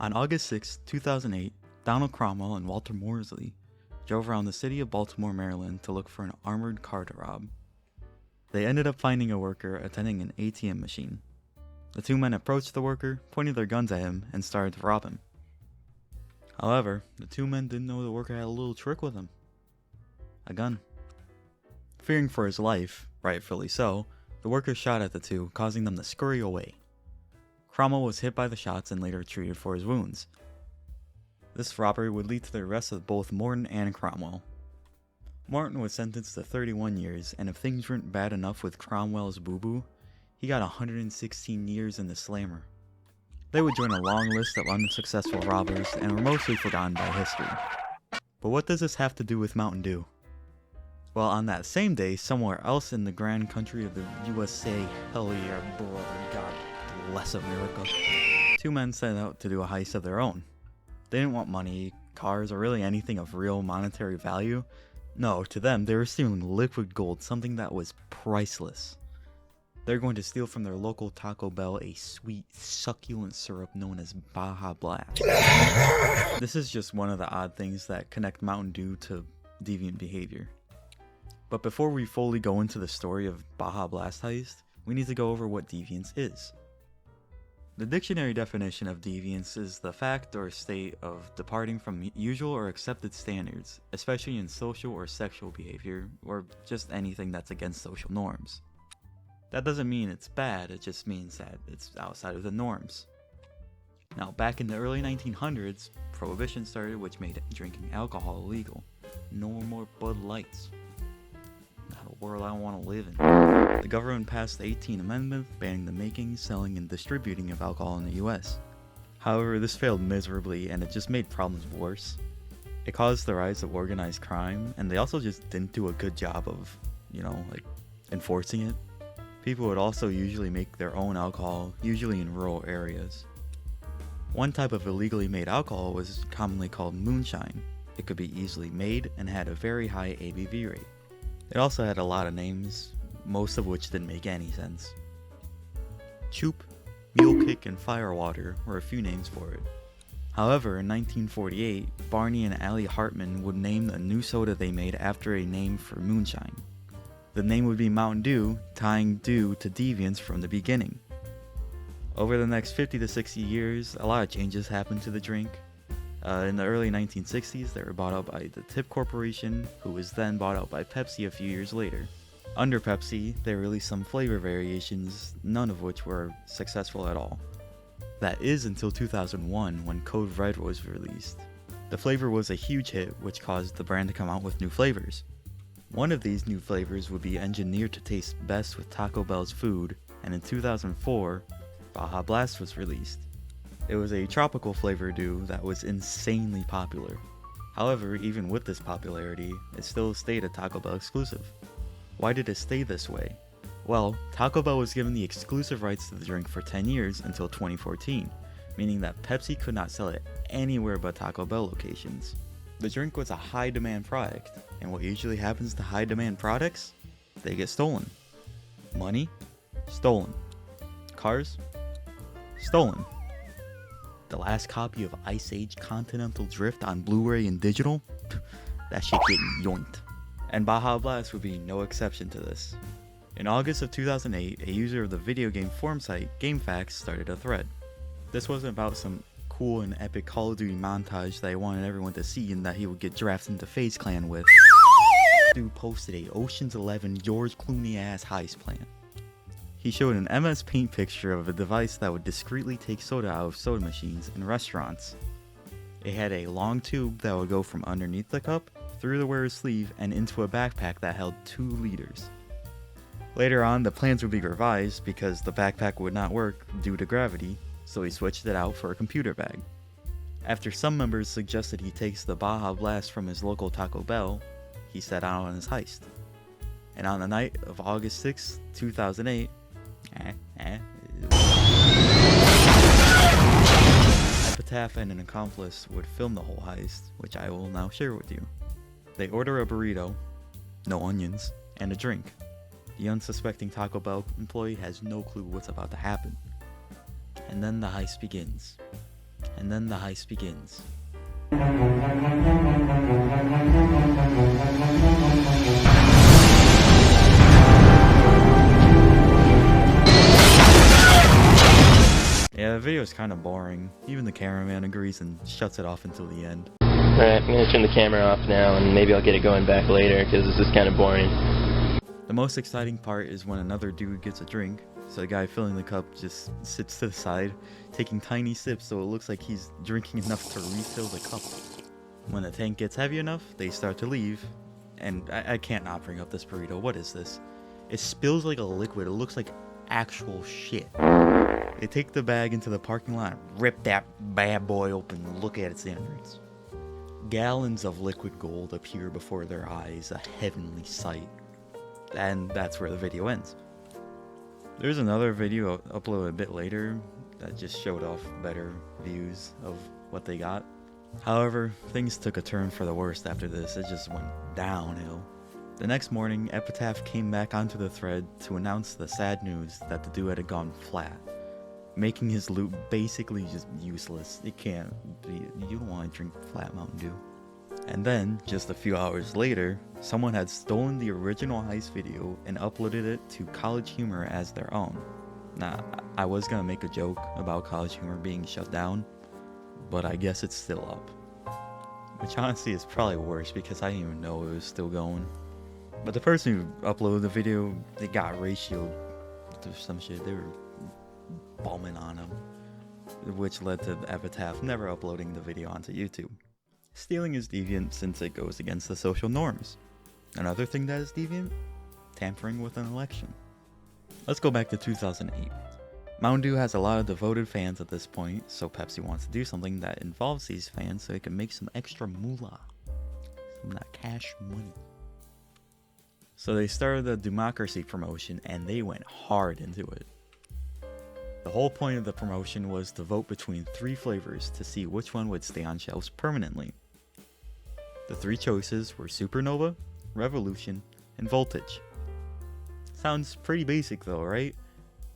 On August 6, 2008, Donald Cromwell and Walter Morsley drove around the city of Baltimore, Maryland to look for an armored car to rob. They ended up finding a worker attending an ATM machine. The two men approached the worker, pointed their guns at him, and started to rob him. However, the two men didn't know the worker had a little trick with him. A gun. Fearing for his life, rightfully so, the worker shot at the two, causing them to scurry away. Cromwell was hit by the shots and later treated for his wounds. This robbery would lead to the arrest of both Morton and Cromwell. Morton was sentenced to 31 years, and if things weren't bad enough with Cromwell's boo-boo, he got 116 years in the slammer. They would join a long list of unsuccessful robbers and were mostly forgotten by history. But what does this have to do with Mountain Dew? Well, on that same day, somewhere else in the grand country of the USA, hell yeah, brother, God bless America, two men set out to do a heist of their own. They didn't want money, cars, or really anything of real monetary value. No, to them, they were stealing liquid gold, something that was priceless. They're going to steal from their local Taco Bell a sweet, succulent syrup known as Baja Blast. This is just one of the odd things that connect Mountain Dew to deviant behavior. But before we fully go into the story of Baja Blast heist, we need to go over what deviance is. The dictionary definition of deviance is the fact or state of departing from usual or accepted standards, especially in social or sexual behavior, or just anything that's against social norms. That doesn't mean it's bad, it just means that it's outside of the norms. Now, back in the early 1900s, Prohibition started, which made drinking alcohol illegal. No more Bud Lights. Not a world I want to live in. The government passed the 18th Amendment, banning the making, selling, and distributing of alcohol in the US. However, this failed miserably, and it just made problems worse. It caused the rise of organized crime, and they also just didn't do a good job of, enforcing it. People would also usually make their own alcohol, usually in rural areas. One type of illegally made alcohol was commonly called moonshine. It could be easily made and had a very high ABV rate. It also had a lot of names, most of which didn't make any sense. Choop, Mule Kick, and Firewater were a few names for it. However, in 1948, Barney and Allie Hartman would name a new soda they made after a name for moonshine. The name would be Mountain Dew, tying Dew to deviance from the beginning. Over the next 50 to 60 years, a lot of changes happened to the drink. In the early 1960s, they were bought out by the Tip Corporation, who was then bought out by Pepsi a few years later. Under Pepsi, they released some flavor variations, none of which were successful at all. That is until 2001, when Code Red was released. The flavor was a huge hit, which caused the brand to come out with new flavors. One of these new flavors would be engineered to taste best with Taco Bell's food, and in 2004, Baja Blast was released. It was a tropical flavor dew that was insanely popular. However, even with this popularity, it still stayed a Taco Bell exclusive. Why did it stay this way? Well, Taco Bell was given the exclusive rights to the drink for 10 years until 2014, meaning that Pepsi could not sell it anywhere but Taco Bell locations. The drink was a high demand product, and what usually happens to high demand products? They get stolen. Money? Stolen. Cars? Stolen. The last copy of Ice Age Continental Drift on Blu-ray and digital? That shit getting yoinked. And Baja Blast would be no exception to this. In August of 2008, a user of the video game forum site GameFAQs started a thread. This wasn't about some cool and epic Call of Duty montage that he wanted everyone to see and that he would get drafted into FaZe Clan with. Dude posted a Ocean's 11 George Clooney ass heist plan. He showed an MS Paint picture of a device that would discreetly take soda out of soda machines in restaurants. It had a long tube that would go from underneath the cup, through the wearer's sleeve, and into a backpack that held 2 liters. Later on, the plans would be revised because the backpack would not work due to gravity, so he switched it out for a computer bag. After some members suggested he takes the Baja Blast from his local Taco Bell, he set out on his heist. And on the night of August 6, 2008, Epitaph and an accomplice would film the whole heist, which I will now share with you. They order a burrito, no onions, and a drink. The unsuspecting Taco Bell employee has no clue what's about to happen. And then the heist begins. And then the heist begins. Yeah, the video is kind of boring. Even the cameraman agrees and shuts it off until the end. Alright, I'm gonna turn the camera off now and maybe I'll get it going back later because this is kind of boring. The most exciting part is when another dude gets a drink, so the guy filling the cup just sits to the side, taking tiny sips so it looks like he's drinking enough to refill the cup. When the tank gets heavy enough, they start to leave, and I can't not bring up this burrito. What is this? It spills like a liquid. It looks like actual shit. They take the bag into the parking lot, rip that bad boy open, and look at its innards. Gallons of liquid gold appear before their eyes, a heavenly sight. And that's where the video ends. There's another video uploaded a bit later that just showed off better views of what they got. However, things took a turn for the worst after this. It just went downhill. The next morning, Epitaph came back onto the thread to announce the sad news that the dude had gone flat, making his loot basically just useless. It can't be, you don't want to drink flat Mountain Dew. And then, just a few hours later, someone had stolen the original heist video and uploaded it to College Humor as their own. Now, I was gonna make a joke about College Humor being shut down, but I guess it's still up. Which honestly is probably worse because I didn't even know it was still going. But the person who uploaded the video, they got ratioed to some shit. They were bombing on him, which led to Epitaph never uploading the video onto YouTube. Stealing is deviant since it goes against the social norms. Another thing that is deviant? Tampering with an election. Let's go back to 2008. Mountain Dew has a lot of devoted fans at this point, so Pepsi wants to do something that involves these fans so it can make some extra moolah. Some of that cash money. So they started the Democracy promotion and they went hard into it. The whole point of the promotion was to vote between 3 flavors to see which one would stay on shelves permanently. The 3 choices were Supernova, Revolution, and Voltage. Sounds pretty basic though, right?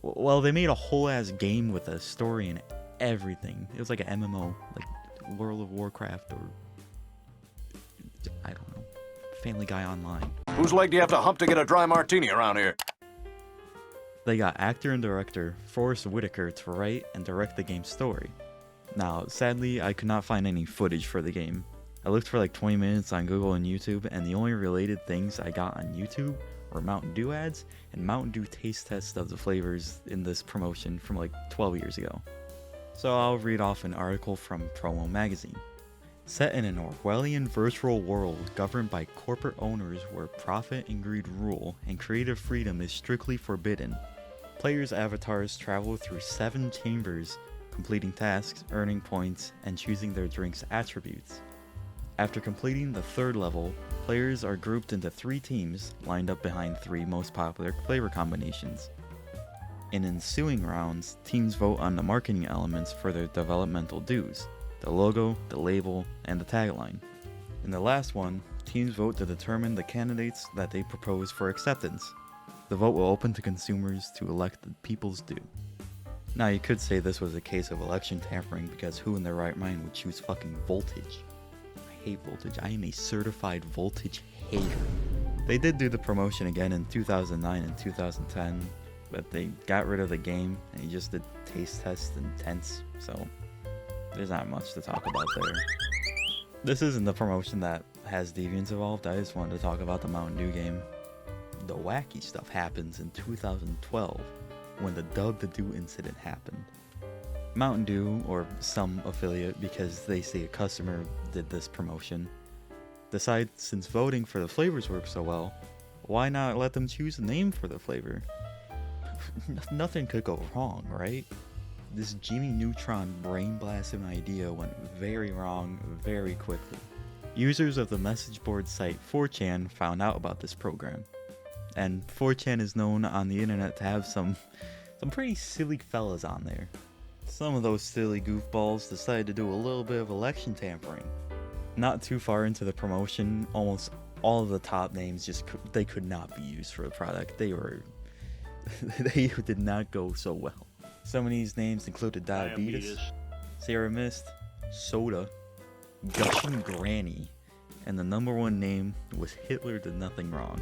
Well, they made a whole ass game with a story and everything. It was like an MMO, like World of Warcraft or, I don't know, Family Guy Online. Whose leg do you have to hump to get a dry martini around here? They got actor and director Forrest Whitaker to write and direct the game's story. Now, sadly, I could not find any footage for the game. I looked for like 20 minutes on Google and YouTube, and the only related things I got on YouTube were Mountain Dew ads and Mountain Dew taste tests of the flavors in this promotion from like 12 years ago. So I'll read off an article from Promo Magazine. Set in an Orwellian virtual world governed by corporate owners where profit and greed rule and creative freedom is strictly forbidden, players' avatars travel through 7 chambers, completing tasks, earning points, and choosing their drink's attributes. After completing the 3rd level, players are grouped into 3 teams lined up behind 3 most popular flavor combinations. In ensuing rounds, teams vote on the marketing elements for their developmental dues, the logo, the label, and the tagline. In the last one, teams vote to determine the candidates that they propose for acceptance. The vote will open to consumers to elect the people's due. Now you could say this was a case of election tampering because who in their right mind would choose fucking Voltage? I hate Voltage. I am a certified Voltage hater. They did do the promotion again in 2009 and 2010, but they got rid of the game and he just did taste tests and tents, so there's not much to talk about there. This isn't the promotion that has deviants involved. I just wanted to talk about the Mountain Dew game. The wacky stuff happens in 2012 when the Doug the Dew incident happened. Mountain Dew, or some affiliate because they say a customer did this promotion, decide since voting for the flavors worked so well, why not let them choose a name for the flavor? Nothing could go wrong, right? This Jimmy Neutron brain blasting idea went very wrong very quickly. Users of the message board site 4chan found out about this program. And 4chan is known on the internet to have some pretty silly fellas on there. Some of those silly goofballs decided to do a little bit of election tampering. Not too far into the promotion, almost all of the top names they could not be used for the product. They did not go so well. Some of these names included Diabetes, Sierra Mist, Soda, Gushing Granny, and the #1 name was Hitler Did Nothing Wrong.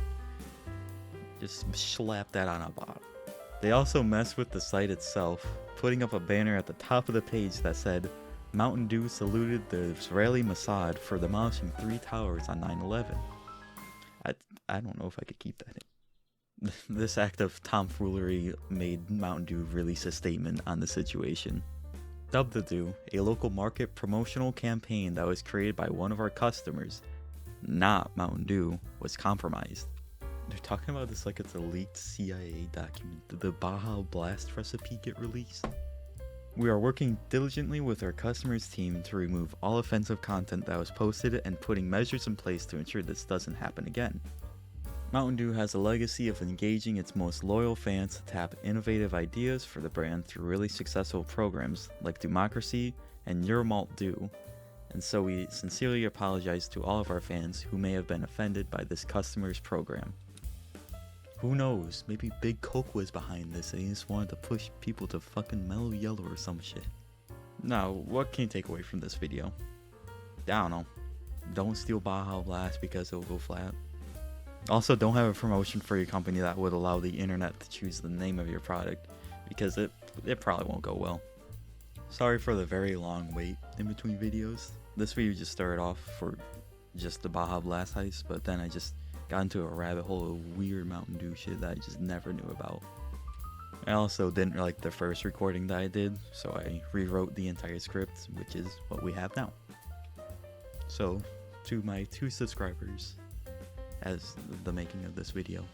Just slap that on a bottle. They also messed with the site itself, putting up a banner at the top of the page that said, Mountain Dew saluted the Israeli Mossad for demolishing 3 towers on 9/11. I don't know if I could keep that in. This act of tomfoolery made Mountain Dew release a statement on the situation. Dub the Dew, a local market promotional campaign that was created by one of our customers, not Mountain Dew, was compromised. They're talking about this like it's a leaked CIA document. Did the Baja Blast recipe get released? We are working diligently with our customers team to remove all offensive content that was posted and putting measures in place to ensure this doesn't happen again. Mountain Dew has a legacy of engaging its most loyal fans to tap innovative ideas for the brand through really successful programs like Democracy and Your Malt Dew, and so we sincerely apologize to all of our fans who may have been offended by this customer's program. Who knows, maybe Big Coke was behind this and he just wanted to push people to fucking Mellow Yellow or some shit. Now, what can you take away from this video? I don't know. Don't steal Baja Blast because it'll go flat. Also, don't have a promotion for your company that would allow the internet to choose the name of your product, because it probably won't go well. Sorry for the very long wait in between videos. This video just started off for just the Baja Blast heist, but then I just got into a rabbit hole of weird Mountain Dew shit that I just never knew about. I also didn't like the first recording that I did, so I rewrote the entire script, which is what we have now. So, to my 2 subscribers, as the making of this video,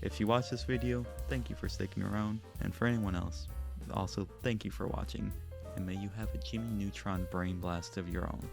if you watch this video, thank you for sticking around, and for anyone else, also thank you for watching, and may you have a Jimmy Neutron brain blast of your own.